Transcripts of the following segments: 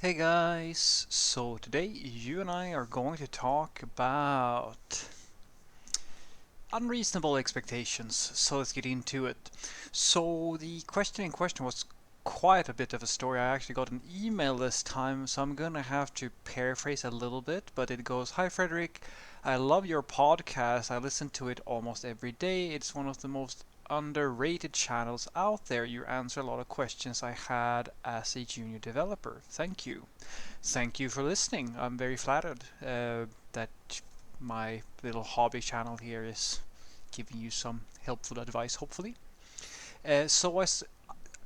Hey guys, so today you and I are going to talk about unreasonable expectations. So let's get into it. So the question in question was quite a bit of a story. I actually got an email this time, so I'm gonna have to paraphrase a little bit, but it goes, "Hi Frederick, I love your podcast. I listen to it almost every day. It's one of the most underrated channels out there. You answer a lot of questions I had as a junior developer. Thank you." Thank you for listening. I'm very flattered that my little hobby channel here is giving you some helpful advice, hopefully.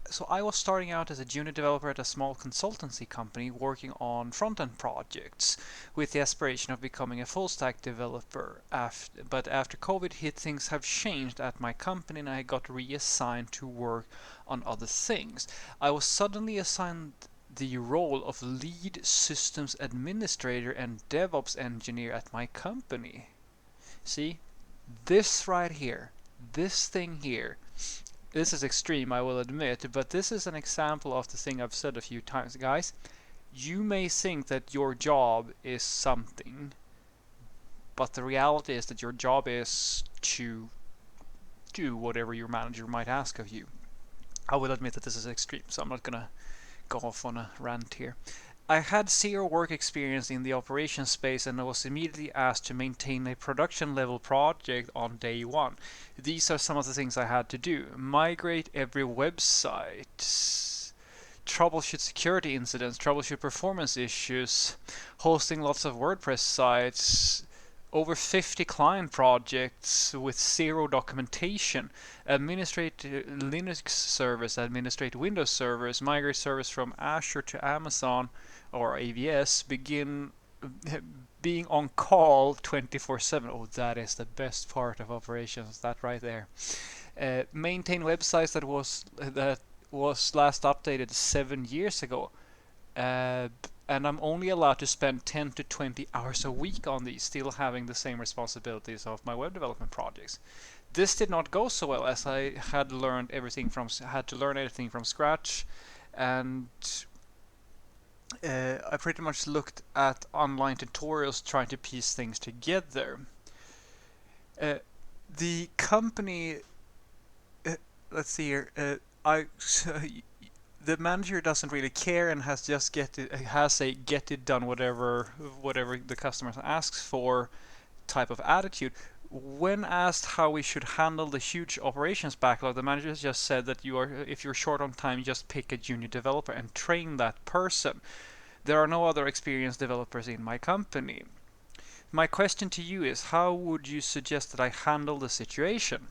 So I was starting out as a junior developer at a small consultancy company working on front-end projects with the aspiration of becoming a full-stack developer. But after COVID hit, things have changed at my company and I got reassigned to work on other things. I was suddenly assigned the role of lead systems administrator and DevOps engineer at my company. See, this right here, this thing here, this is extreme, I will admit, but this is an example of the thing I've said a few times, guys. You may think that your job is something, but the reality is that your job is to do whatever your manager might ask of you. I will admit that this is extreme, so I'm not gonna go off on a rant here. I had zero work experience in the operations space and I was immediately asked to maintain a production level project on day one. These are some of the things I had to do: migrate every website, troubleshoot security incidents, troubleshoot performance issues, hosting lots of WordPress sites, over 50 client projects with zero documentation, administrate Linux servers, administrate Windows servers, migrate servers from Azure to Amazon or AVS, begin being on call 24/7. Oh, that is the best part of operations, that right there. Maintain websites that was last updated 7 years ago. Uh, and I'm only allowed to spend 10 to 20 hours a week on these, still having the same responsibilities of my web development projects. This did not go so well as I had to learn everything from scratch, and I pretty much looked at online tutorials trying to piece things together. Uh, the company, let's see here, I the manager doesn't really care and has a get it done whatever the customer asks for type of attitude. When asked how we should handle the huge operations backlog, the manager just said that if you're short on time, just pick a junior developer and train that person. There are no other experienced developers in my company. My question to you is, how would you suggest that I handle the situation?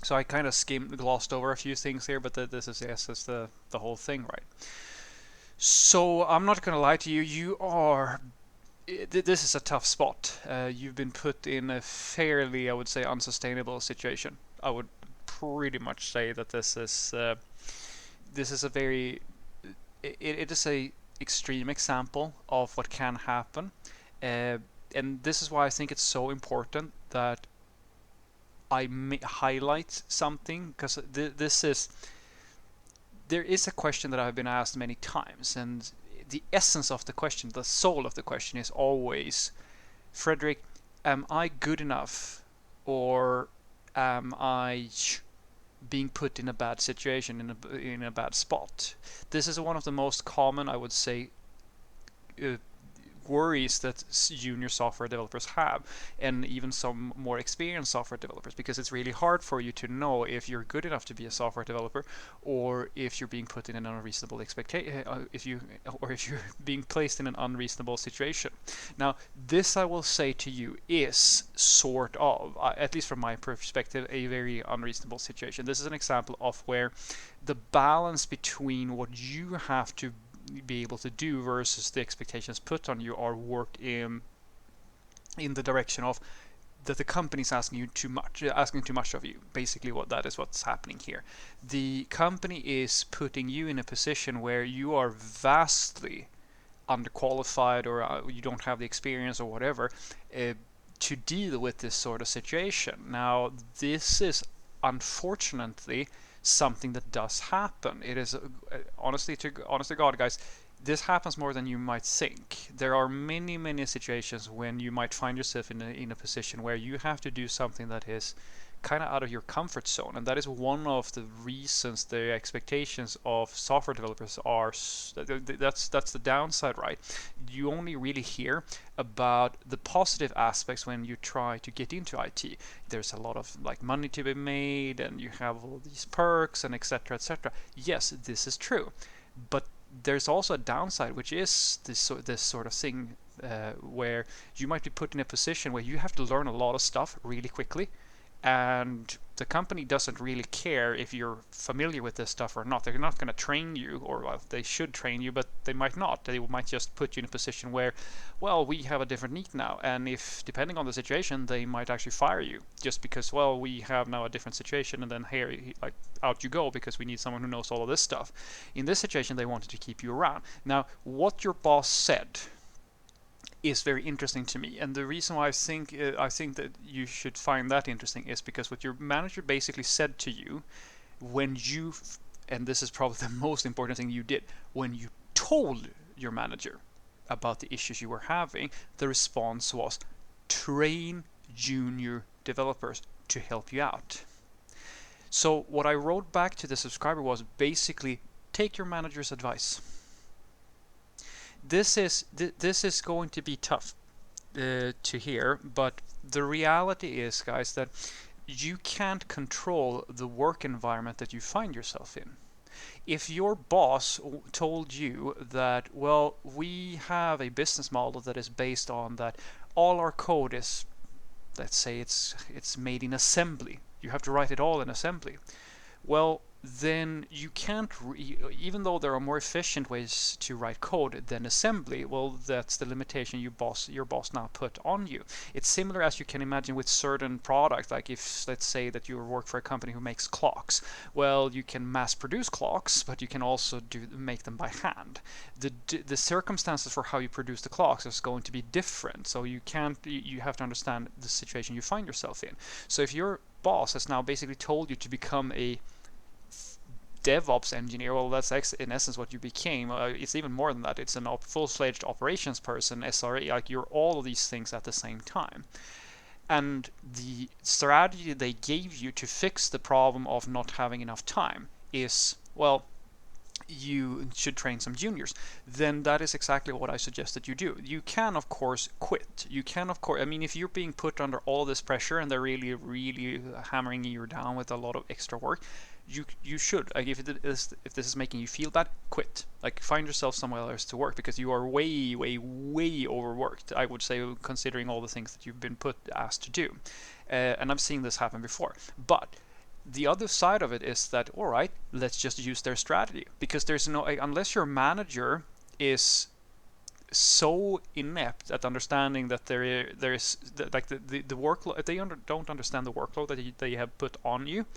So I kind of glossed over a few things here, but this is the whole thing, right? So I'm not gonna lie to you. This is a tough spot. You've been put in a fairly, I would say, unsustainable situation. I would pretty much say that this is a very it is a extreme example of what can happen, uh, and this is why I think it's so important that I highlight something, because there is a question that I've been asked many times, and the essence of the question, the soul of the question, is always, Frederick, am I good enough, or am I being put in a bad situation, in a bad spot? This is one of the most common, I would say, uh, worries that junior software developers have, and even some more experienced software developers, because it's really hard for you to know if you're good enough to be a software developer, or if you're being put in an unreasonable expectation, if you're being placed in an unreasonable situation. Now, this I will say to you is sort of, at least from my perspective, a very unreasonable situation. This is an example of where the balance between what you have to be able to do versus the expectations put on you are worked in the direction of that the company's asking too much of you. Basically, what's happening here. The company is putting you in a position where you are vastly underqualified, or you don't have the experience or whatever, to deal with this sort of situation. Now, this is unfortunately something that does happen. It is honestly to God, guys, this happens more than you might think. There are many, many situations when you might find yourself in a position where you have to do something that is kind of out of your comfort zone, and that is one of the reasons the expectations of software developers are. That's the downside, right? You only really hear about the positive aspects when you try to get into IT. There's a lot of like money to be made, and you have all these perks and etc. etc. Yes, this is true, but there's also a downside, which is this sort of thing where you might be put in a position where you have to learn a lot of stuff really quickly, and the company doesn't really care if you're familiar with this stuff or not. They're not going to train you, or well, they should train you, but they might not. They might just put you in a position where, well, we have a different need now, and if depending on the situation, they might actually fire you just because, well, we have now a different situation, and then here, like, out you go because we need someone who knows all of this stuff. In this situation, they wanted to keep you around. Now, what your boss said is very interesting to me, and the reason why I think that you should find that interesting is because what your manager basically said to you when you, and this is probably the most important thing you did, when you told your manager about the issues you were having, the response was train junior developers to help you out. So what I wrote back to the subscriber was basically take your manager's advice. This is going to be tough to hear, but the reality is, guys, that you can't control the work environment that you find yourself in. If your boss told you that, well, we have a business model that is based on that all our code is, let's say it's made in assembly, you have to write it all in assembly, well, then you can't, even though there are more efficient ways to write code than assembly, well, that's the limitation your boss now put on you. It's similar, as you can imagine, with certain products. Like if, let's say that you work for a company who makes clocks, well, you can mass produce clocks, but you can also make them by hand. The circumstances for how you produce the clocks is going to be different, so you have to understand the situation you find yourself in. So if your boss has now basically told you to become a DevOps engineer, well, that's in essence what you became. It's even more than that. It's a full-fledged operations person, SRE. Like, you're all of these things at the same time. And the strategy they gave you to fix the problem of not having enough time is, well, you should train some juniors. Then that is exactly what I suggest that you do. You can, of course, quit. You can, of course, I mean, if you're being put under all this pressure and they're really, really hammering you down with a lot of extra work, you should, like, if this is making you feel bad, quit. Like, find yourself somewhere else to work, because you are way, way, way overworked, I would say, considering all the things that you've been asked to do. And I've seen this happen before. But the other side of it is that, all right, let's just use their strategy, because there's no, unless your manager is so inept at understanding that there is like the workload, if they don't understand the workload that they have put on you,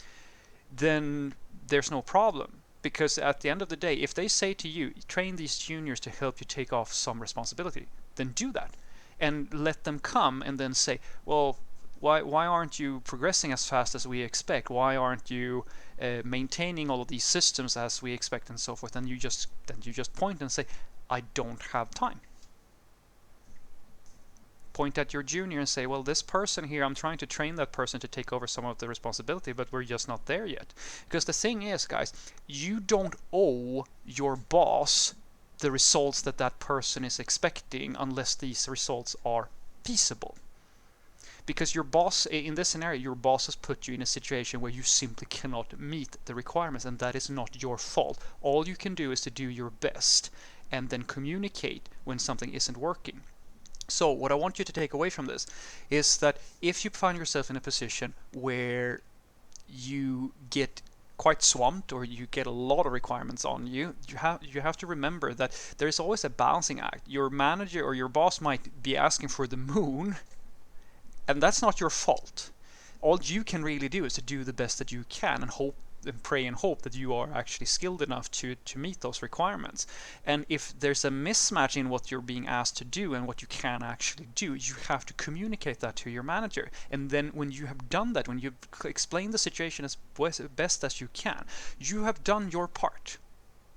then there's no problem. Because at the end of the day, if they say to you, train these juniors to help you take off some responsibility, then do that. And let them come and then say, well, why aren't you progressing as fast as we expect? Why aren't you maintaining all of these systems as we expect, and so forth? And you just point and say, I don't have time. Point at your junior and say, well, this person here, I'm trying to train that person to take over some of the responsibility, but we're just not there yet. Because the thing is, guys, you don't owe your boss the results that that person is expecting unless these results are feasible. Because your boss, in this scenario, your boss has put you in a situation where you simply cannot meet the requirements, and that is not your fault. All you can do is to do your best and then communicate when something isn't working. So what I want you to take away from this is that if you find yourself in a position where you get quite swamped, or you get a lot of requirements on you, you have to remember that there is always a balancing act. Your manager or your boss might be asking for the moon, and that's not your fault. All you can really do is to do the best that you can, and hope and pray and hope that you are actually skilled enough to meet those requirements. And if there's a mismatch in what you're being asked to do and what you can actually do, you have to communicate that to your manager. And then when you have done that, when you've explained the situation as best as you can, you have done your part.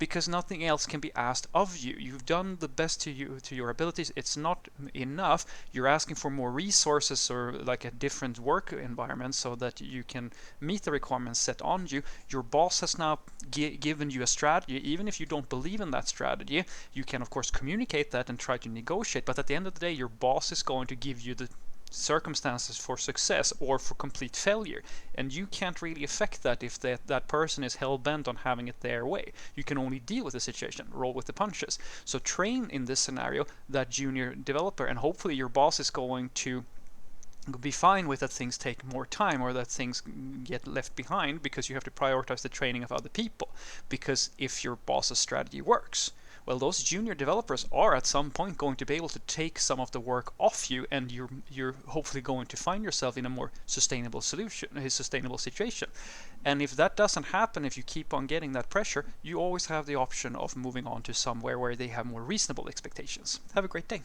because nothing else can be asked of you. You've done the best to your abilities. It's not enough. You're asking for more resources or like a different work environment so that you can meet the requirements set on you. Your boss has now given you a strategy. Even if you don't believe in that strategy, you can of course communicate that and try to negotiate, but at the end of the day your boss is going to give you the circumstances for success or for complete failure, and you can't really affect that if that person is hell-bent on having it their way. You can only deal with the situation, roll with the punches. So train in this scenario that junior developer, and hopefully your boss is going to be fine with that things take more time or that things get left behind because you have to prioritize the training of other people. Because if your boss's strategy works, well, those junior developers are at some point going to be able to take some of the work off you, and you're hopefully going to find yourself in a more sustainable situation. And if that doesn't happen, if you keep on getting that pressure, you always have the option of moving on to somewhere where they have more reasonable expectations. Have a great day.